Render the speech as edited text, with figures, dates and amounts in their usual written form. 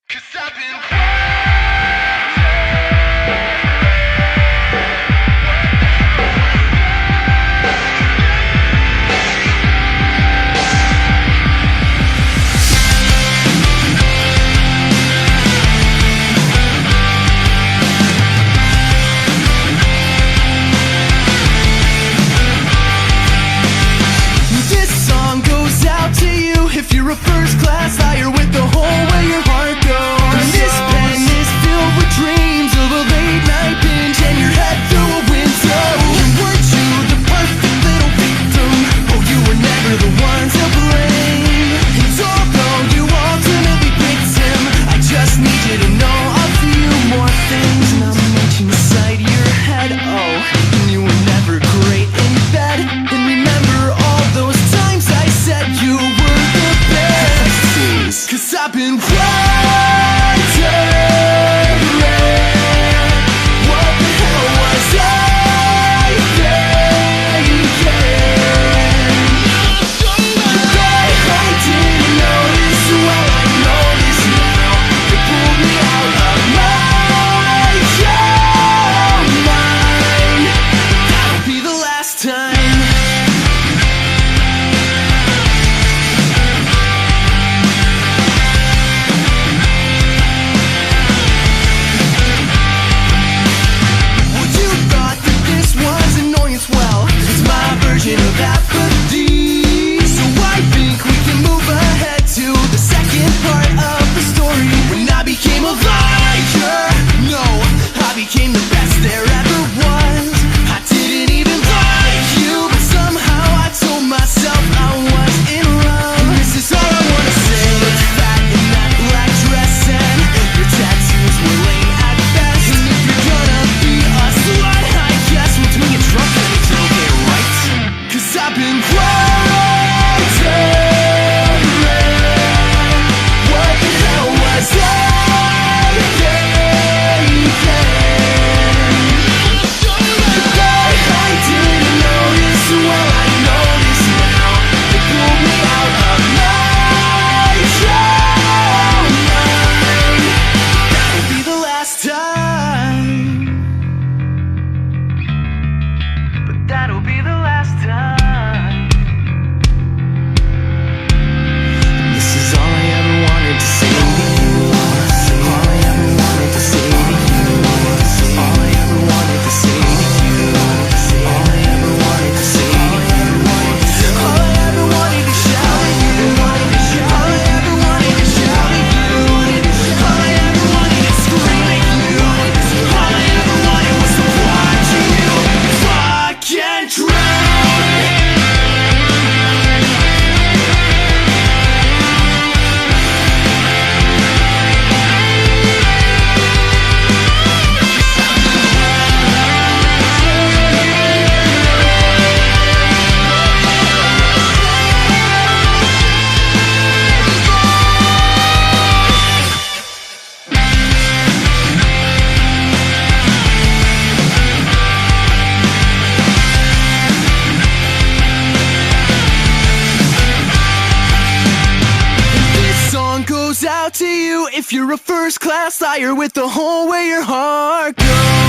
'Cause I've been This song goes out to you if you're a first class liar with the hole where your heart goes. This pen is filled with dreams of a late night binge and your head through a window. Weren't you the perfect little victim? Oh, you were never the one to blame. And although you ultimately picked him, I just need you to know a few more things. Not much inside your head. Oh, and you were never great in bed. And remember all those times I said you were the best. 'Cause I've been wondering, what the hell was I thinking? I didn't notice, well I notice now. You pulled me out of my mind. That'll be the last time. Well, you thought that this was annoyance, well, it's my version of apathy. So I think we can move ahead to the second part of the story. When I became a liar, no, I became the best there ever was. I didn't even like you, but somehow I told myself I was in love. And this is all I wanna say. It's fat in that black dress and your tattoos were lame at best. And if you're gonna be a slut, I guess we'll do it drunk and it's okay, right? 'Cause I've been wondering, what the hell was I thinking? I didn't notice, well I notice now. You pulled me out of my mind. That'll be the last time. But that'll be the last time. This is all I ever wanted to say to you. All I ever wanted to say to you. All I ever wanted to say to you. All I ever wanted to say to you. All I ever wanted to shout at you. All I ever wanted to shout at you. All I ever wanted to scream at you. All I ever wanted was to watch you fucking drown. This song goes out to you if you're a first class liar with the hole where your heart goes.